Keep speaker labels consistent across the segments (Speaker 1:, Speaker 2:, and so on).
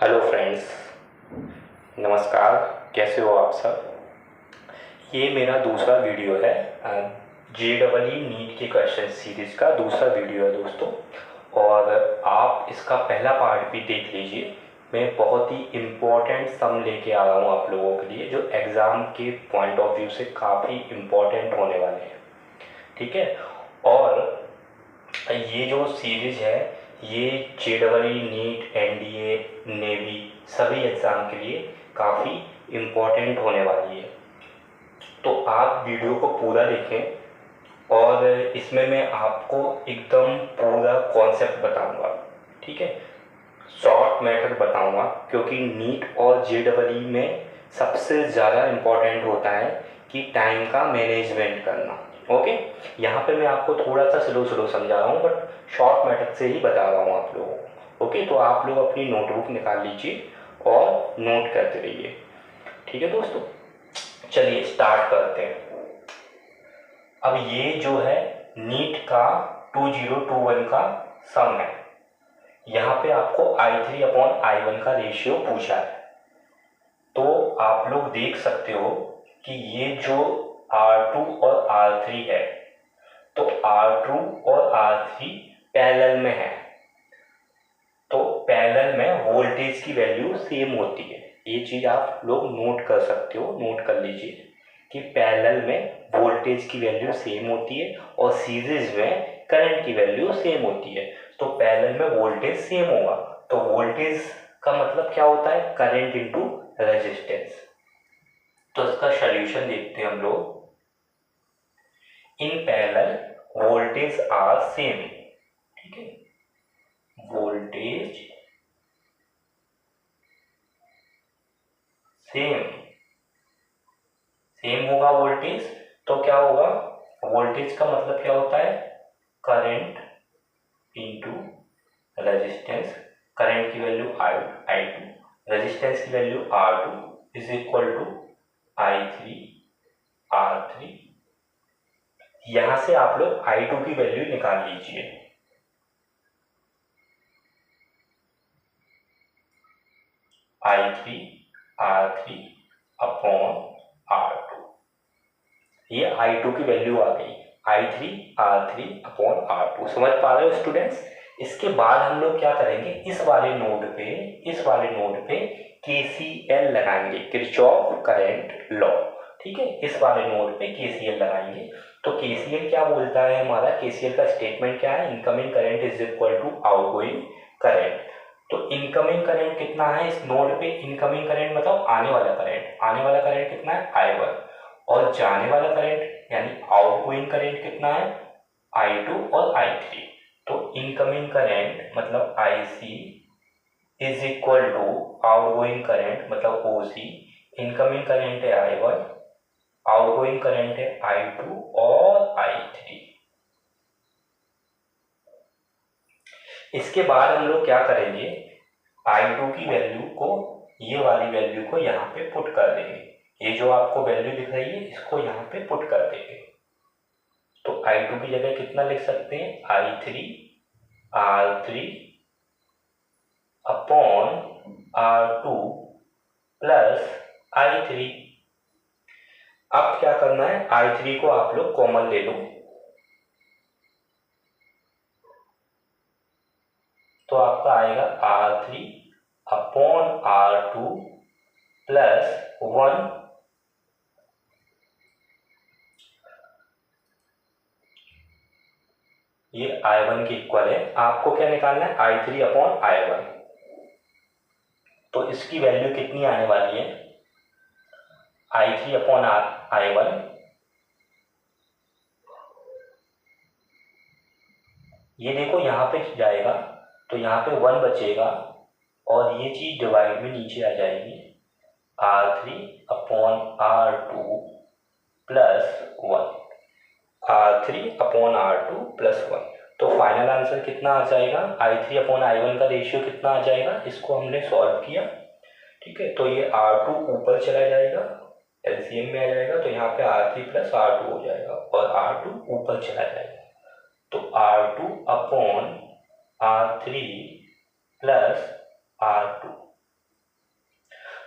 Speaker 1: Hello friends, नमस्कार। कैसे हो आप सब। ये मेरा दूसरा वीडियो है JEE नीट के क्वेश्चन सीरीज का दूसरा वीडियो है दोस्तों। और आप इसका पहला पार्ट भी देख लीजिए। मैं बहुत ही इम्पोर्टेंट सम लेके आ रहा हूँ आप लोगों के लिए, जो एग्ज़ाम के पॉइंट ऑफ व्यू से काफ़ी इम्पोर्टेंट होने वाले हैं। ठीक है। और ये जो सीरीज है ये JEE नीट NDA नेवी सभी एग्ज़ाम के लिए काफ़ी इम्पोर्टेंट होने वाली है। तो आप वीडियो को पूरा देखें और इसमें मैं आपको एकदम पूरा कॉन्सेप्ट बताऊंगा। ठीक है। शॉर्ट मेथड बताऊंगा, क्योंकि नीट और JEE में सबसे ज़्यादा इम्पोर्टेंट होता है कि टाइम का मैनेजमेंट करना। ओके। यहाँ पे मैं आपको थोड़ा सा स्लो समझा रहा हूँ, बट शॉर्ट मेथड से ही बता रहा हूँ आप लोगों को। ओके, तो आप लोग अपनी नोटबुक निकाल लीजिए और नोट करते रहिए। ठीक है दोस्तों, चलिए स्टार्ट करते हैं। अब ये जो है नीट का 2021 का सम है। यहाँ पे आपको I3/I1 का रेशियो पूछा है। तो आप लोग देख सकते हो कि ये जो R2 और R3 है, तो R2 और R3 पैरेलल में है। तो पैरेलल में वोल्टेज की वैल्यू सेम होती है। ये चीज़ आप लोग नोट कर सकते हो, नोट कर लीजिए कि पैरेलल में वोल्टेज की वैल्यू सेम होती है और सीरीज में करंट की वैल्यू सेम होती है। तो पैरेलल में वोल्टेज सेम होगा। तो वोल्टेज का मतलब क्या होता है? Current into resistance. तो इसका सॉल्यूशन देखते हैं हम लोग। In parallel voltage are same. ठीक है, वोल्टेज सेम सेम होगा वोल्टेज। तो क्या होगा? वोल्टेज का मतलब क्या होता है? Current into resistance. करंट की वैल्यू I2, रेजिस्टेंस की value R2 is equal to I3/R3। यहां से आप लोग I2 की वैल्यू निकाल लीजिए। I3/R3 upon R2। ये I2 की वैल्यू आ गई, I3/R3 अपॉन R2। समझ पा रहे हो स्टूडेंट्स? इसके बाद हम लोग क्या करेंगे, इस वाले नोड पे KCL लगाएंगे, किरचॉफ करंट लॉ। ठीक है, इस वाले नोड पे KCL लगाएंगे। तो KCL क्या बोलता है हमारा? KCL का स्टेटमेंट क्या है? Incoming current is equal to outgoing current. तो इनकमिंग करंट कितना है इस नोड पे? इनकमिंग करंट मतलब आने वाला करंट। आने वाला करंट कितना है? I1। और जाने वाला करंट यानी आउटगोइंग करंट कितना है? I2 और I3। तो इनकमिंग करंट मतलब IC is equal to outgoing current मतलब OC। इनकमिंग करंट है I1, आउटगोइंग करंट है I2 और I3। इसके बाद हम लोग क्या करेंगे, I2 की वैल्यू को, ये वाली वैल्यू को यहाँ पे पुट कर देंगे। ये जो आपको वैल्यू दिख रही है इसको यहाँ पे पुट कर देंगे। तो I2 की जगह कितना लिख सकते हैं? I3/R3 upon R2 plus I3। अब क्या करना है, I3 को आप लोग कॉमन ले लो। तो आपका आएगा R3 अपॉन R2 प्लस 1। ये I1 के इक्वल है। आपको क्या निकालना है? I3 upon I1। तो इसकी वैल्यू कितनी आने वाली है? I3 अपॉन I1 ये देखो यहाँ पे जाएगा तो यहाँ पे 1 बचेगा और ये चीज डिवाइड में नीचे आ जाएगी। R3 upon R2 plus 1। R3 upon R2 plus 1। तो फाइनल आंसर कितना आ जाएगा? I3 अपॉन I1 का रेशियो कितना आ जाएगा? इसको हमने सॉल्व किया। ठीक है, तो ये R2 ऊपर चला जाएगा, LCM में आ जाएगा। तो यहाँ पे R3 प्लस R2 हो जाएगा और R2 ऊपर चला जाएगा। तो R2 upon R3 plus R2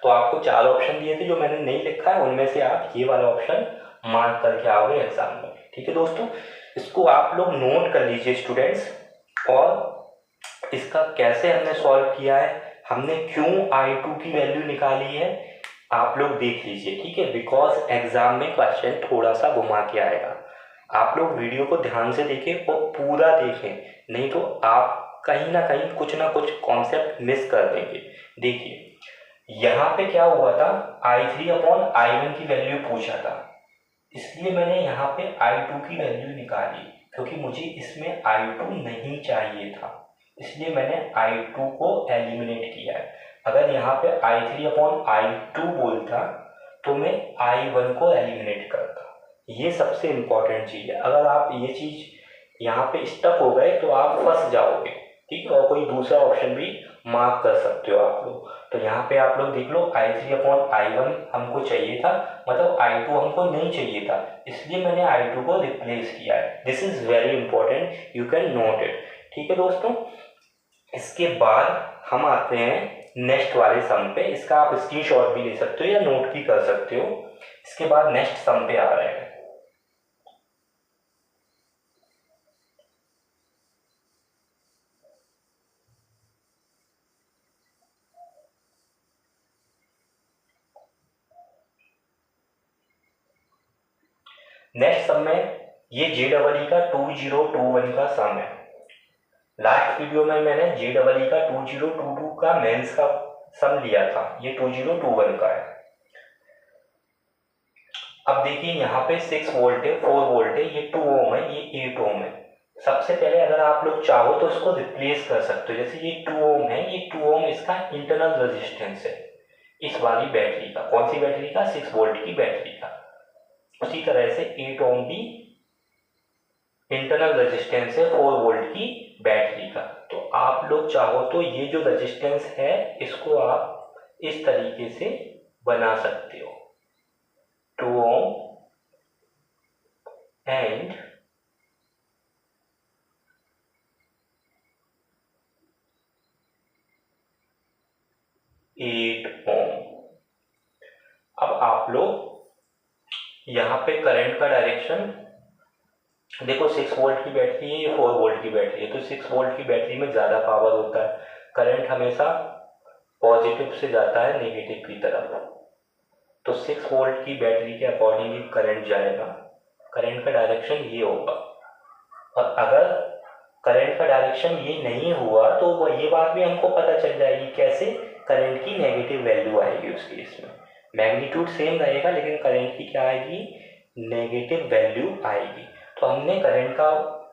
Speaker 1: तो आपको 4 ऑप्शन दिए थे, जो मैंने नहीं लिखा है उनमें से आप ये वाला ऑप्शन मार्क करके आओगे एग्जाम में। ठीक है दोस्तों, इसको आप लोग नोट कर लीजिए स्टूडेंट्स। और इसका कैसे हमने सॉल्व किया है, हमने क्यों I2 की वैल्यू निकाली है, आप लोग देख लीजिए। ठीक है, बिकॉज एग्जाम में क्वेश्चन थोड़ा सा घुमा के आएगा। आप लोग वीडियो को ध्यान से देखें और पूरा देखें, नहीं तो आप कहीं ना कहीं कुछ ना कुछ कॉन्सेप्ट मिस कर देंगे। देखिए यहाँ पे क्या हुआ था, I3/I1 की वैल्यू पूछा था, इसलिए मैंने यहाँ पे I2 की वैल्यू निकाली, क्योंकि मुझे इसमें I2 नहीं चाहिए था, इसलिए मैंने I2 को एलिमिनेट किया है। अगर यहाँ पे I3/I2 बोलता तो मैं I1 को एलिमिनेट करता। ये सबसे इम्पोर्टेंट चीज़ है। अगर आप ये चीज़ यहाँ पे स्टक हो गए तो आप फंस जाओगे। ठीक है, और कोई दूसरा ऑप्शन भी मार्क कर सकते हो आप लोग। तो यहाँ पे आप लोग देख लो, I3/I1 हमको चाहिए था, मतलब I2 हमको नहीं चाहिए था, इसलिए मैंने I2 को रिप्लेस किया है। This is very important, you can note it. ठीक है दोस्तों, इसके बाद हम आते हैं नेक्स्ट वाले सम पे। इसका आप स्क्रीनशॉट भी ले सकते हो या नोट भी कर सकते हो। इसके बाद नेक्स्ट सम पे आ रहे हैं। नेक्स्ट सम में ये JEE का 2021 का सम है। लास्ट वीडियो में मैंने JEE का 2022 का मेंस का सम लिया था, ये 2021 का है। अब देखिए यहाँ पे 6 वोल्ट है, 4 वोल्ट है, ये 2 ओम है, ये 8 ओम है। सबसे पहले अगर आप लोग चाहो तो इसको रिप्लेस कर सकते हो। जैसे ये 2 ओम है, ये 2 ओम इसका इंटरनल रेजिस्टेंस है इस वाली बैटरी का। कौन सी बैटरी का? 6 वोल्ट की बैटरी का। उसी तरह से 8 ओम भी इंटरनल रेजिस्टेंस है 4 वोल्ट की बैटरी का। तो आप लोग चाहो तो ये जो रेजिस्टेंस है इसको आप इस तरीके से बना सकते हो, 2 ohm and 8 ohm। अब आप लोग यहाँ पे करंट का डायरेक्शन देखो, 6 वोल्ट की बैटरी है, ये 4 वोल्ट की बैटरी है, तो 6 वोल्ट की बैटरी में ज़्यादा पावर होता है। करंट हमेशा पॉजिटिव से जाता है नेगेटिव की तरफ, तो 6 वोल्ट की बैटरी के अकॉर्डिंग ही करंट जाएगा। करंट का डायरेक्शन ये होगा। और अगर करंट का डायरेक्शन ये नहीं हुआ तो ये बात भी हमको पता चल जाएगी, कैसे? करंट की नेगेटिव वैल्यू आएगी उस केस में। मैग्नीट्यूड सेम रहेगा लेकिन करंट की क्या आएगी? नेगेटिव वैल्यू आएगी। तो हमने करंट का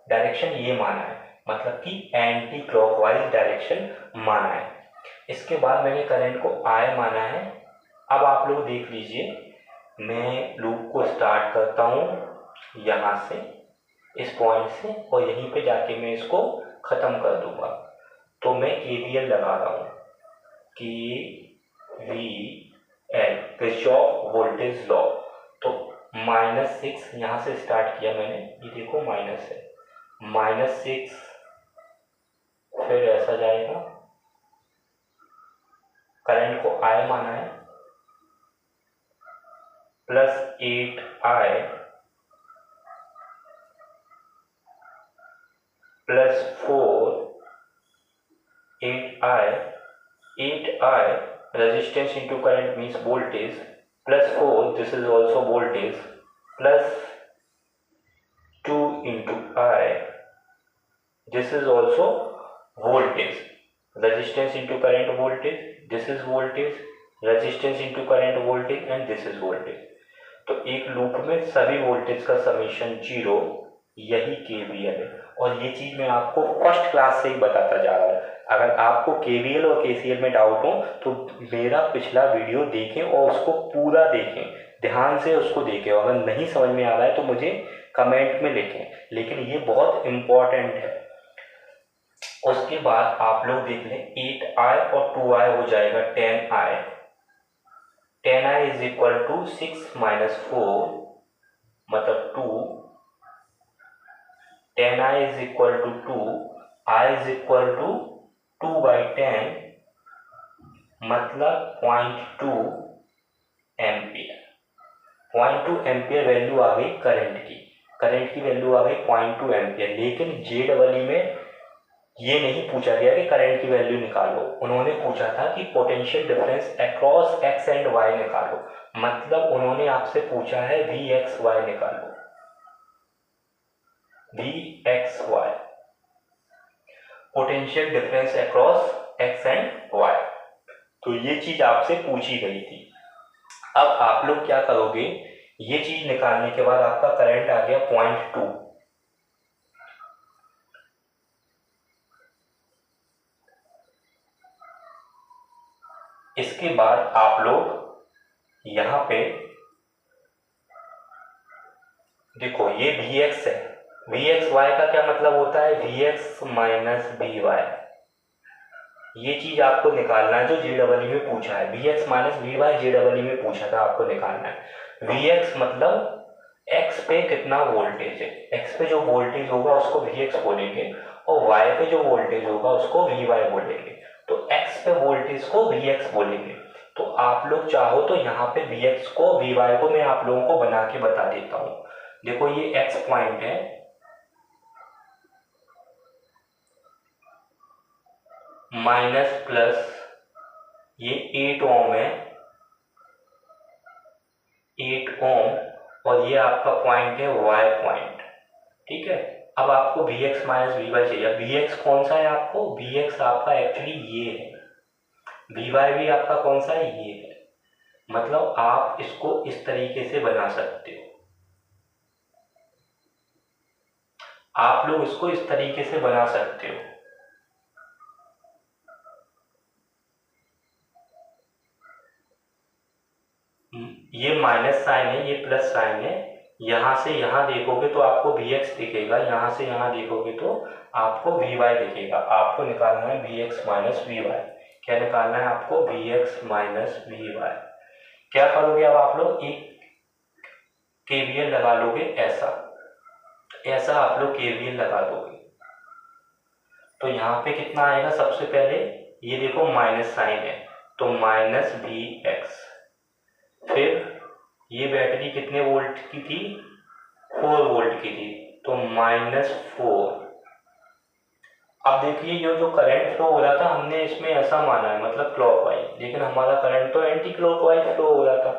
Speaker 1: डायरेक्शन ये माना है, मतलब कि एंटी क्लॉकवाइज डायरेक्शन माना है। इसके बाद मैंने करंट को I माना है। अब आप लोग देख लीजिए, मैं लूप को स्टार्ट करता हूँ यहाँ से, इस पॉइंट से, और यहीं पे जाके मैं इसको ख़त्म कर दूंगा। तो मैं KVL लगा रहा हूँ, KVL, किरचॉफ वोल्टेज लॉ। तो -6 यहाँ से स्टार्ट किया मैंने, ये देखो माइनस है, -6 फिर ऐसा जाएगा। करंट को I माना है, +8I +4, 8I resistance into current means voltage, +4, this is also voltage, +2 into I, this is also voltage. Resistance into current voltage, this is voltage, resistance into current voltage and this is voltage. तो एक loop में सभी voltage का summation 0, यही KVL है। और ये चीज़ मैं आपको फर्स्ट क्लास से ही बताता जा रहा हूँ। अगर आपको KVL और KCL में डाउट हो तो मेरा पिछला वीडियो देखें और उसको पूरा देखें, ध्यान से उसको देखें। अगर नहीं समझ में आ रहा है तो मुझे कमेंट में लिखें, लेकिन ये बहुत इम्पॉर्टेंट है। उसके बाद आप लोग देख लें, 8I और 2I हो जाएगा 10I। 10I is equal to 6 - 4 मतलब 2। 10I is equal to 2, I is equal to 2/10 मतलब 0.2 एम्पियर। 0.2 एम्पियर वैल्यू आ गई करंट की वैल्यू आ गई 0.2 एम्पियर। लेकिन JEE में ये नहीं पूछा गया कि करंट की वैल्यू निकालो, उन्होंने पूछा था कि potential difference across X and Y निकालो। मतलब उन्होंने आपसे पूछा है VXY निकालो, VXY, potential difference across X and Y. तो ये चीज आपसे पूछी गई थी। अब आप लोग क्या करोगे, ये चीज निकालने के बाद आपका करंट आ गया 0.2। इसके बाद आप लोग यहां पे देखो, ये Vx है, VXY का क्या मतलब होता है, Vx माइनस Vy। ये चीज आपको निकालना है जो JEE में पूछा है। Vx माइनस Vy JEE में पूछा था, आपको निकालना है। Vx मतलब x पे कितना वोल्टेज है, x पे जो वोल्टेज होगा उसको Vx बोलेंगे और y पे जो वोल्टेज होगा उसको Vy बोलेंगे। तो x पे वोल्टेज को Vx बोलेंगे। तो आप लोग चाहो तो यहाँ पे Vx को Vy को मैं आप लोगों को बना के बता देता हूँ। देखो ये x पॉइंट है, माइनस प्लस ये 8 ओम है, 8 ओम, और ये आपका पॉइंट है y पॉइंट। ठीक है, अब आपको Vx माइनस Vy चाहिए। Vx कौन सा है आपको, Vx आपका एक्चुअली ये है, Vy भी आपका कौन सा है, ये है। मतलब आप इसको इस तरीके से बना सकते हो, आप लोग इसको इस तरीके से बना सकते हो। ये माइनस साइन है, ये प्लस साइन है। यहां से यहां देखोगे तो आपको Vx दिखेगा, यहां से यहां देखोगे तो आपको Vy दिखेगा। आपको निकालना है Vx माइनस Vy। क्या निकालना है आपको, Vx माइनस Vy। क्या करोगे अब आप लोग, एक KVL लगा लोगे, ऐसा आप लोग KVL लगा दोगे। तो यहाँ पे कितना आएगा, सबसे पहले ये देखो माइनस साइन है तो माइनस Vx। फिर ये बैटरी कितने वोल्ट की थी, 4 वोल्ट की थी, तो -4। अब देखिए ये जो करंट फ्लो हो रहा था, हमने इसमें ऐसा माना है मतलब क्लॉकवाइज, लेकिन हमारा करंट तो एंटी क्लॉकवाइज फ्लो हो रहा था,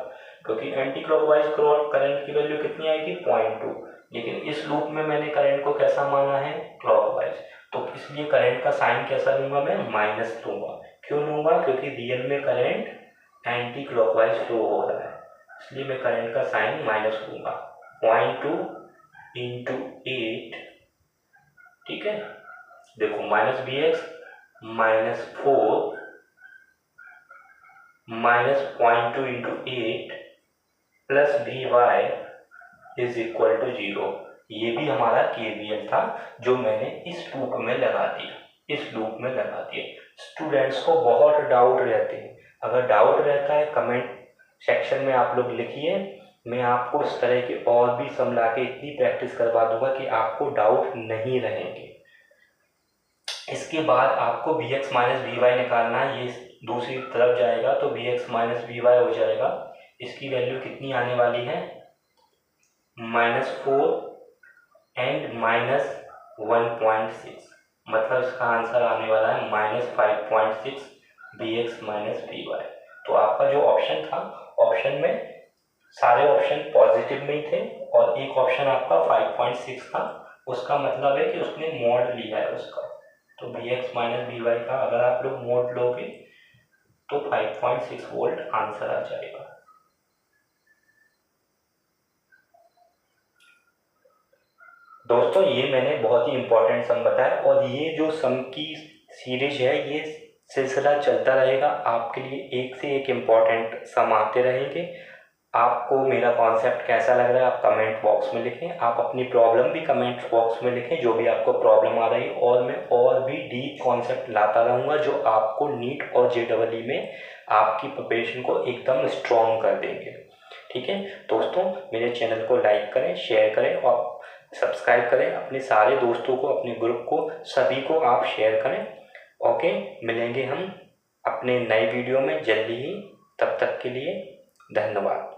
Speaker 1: क्योंकि एंटी क्लॉकवाइज करंट की वैल्यू कितनी आई थी, 0.2। लेकिन इस लूप में मैंने करंट को कैसा माना है, क्लॉकवाइज। तो इसलिए करंट का साइन कैसा लूंगा मैं, माइनस लूंगा। क्यों लूंगा, क्योंकि रियल में करंट एंटी क्लॉकवाइज फ्लो हो रहा है, इसलिए मैं करंट का साइन माइनस लूंगा। 0.2 इंटू 8, ठीक है। देखो minus Vx -4 minus 0.2 into 8 plus Vy is equal to 0। ये भी हमारा KVL था जो मैंने इस लूप में लगा दिया, स्टूडेंट्स को बहुत डाउट रहते हैं, अगर डाउट रहता है कमेंट सेक्शन में आप लोग लिखिए, मैं आपको इस तरह के और भी समझा के इतनी प्रैक्टिस करवा दूंगा कि आपको डाउट नहीं रहेंगे। इसके बाद आपको Vx माइनस Vy निकालना है, ये दूसरी तरफ जाएगा तो Vx माइनस Vy हो जाएगा। इसकी वैल्यू कितनी आने वाली है, -4 एंड -1.6, मतलब इसका आंसर आने वाला है -5.6 Vx माइनस Vy। तो आपका जो ऑप्शन था, ऑप्शन में सारे ऑप्शन पॉजिटिव में ही थे और एक ऑप्शन आपका 5.6 था, उसका मतलब है कि उसने मोड लिया है उसका। तो Vx माइनस Vy का अगर आप लोग मोड लोगे तो 5.6 वोल्ट आंसर आ जाएगा। दोस्तों ये मैंने बहुत ही इंपॉर्टेंट सम बताया और ये जो सम की सीरीज है ये सिलसिला चलता रहेगा, आपके लिए एक से एक इम्पॉर्टेंट सम आते रहेंगे। आपको मेरा कॉन्सेप्ट कैसा लग रहा है आप कमेंट बॉक्स में लिखें, आप अपनी प्रॉब्लम भी कमेंट बॉक्स में लिखें, जो भी आपको प्रॉब्लम आ रही है, और मैं और भी डीप कॉन्सेप्ट लाता रहूँगा जो आपको नीट और JEE में आपकी प्रिपरेशन को एकदम स्ट्रॉन्ग कर देंगे। ठीक है दोस्तों, मेरे चैनल को लाइक करें, शेयर करें और सब्सक्राइब करें, अपने सारे दोस्तों को, अपने ग्रुप को, सभी को आप शेयर करें। ओके, मिलेंगे हम अपने नए वीडियो में जल्दी ही। तब तक के लिए धन्यवाद।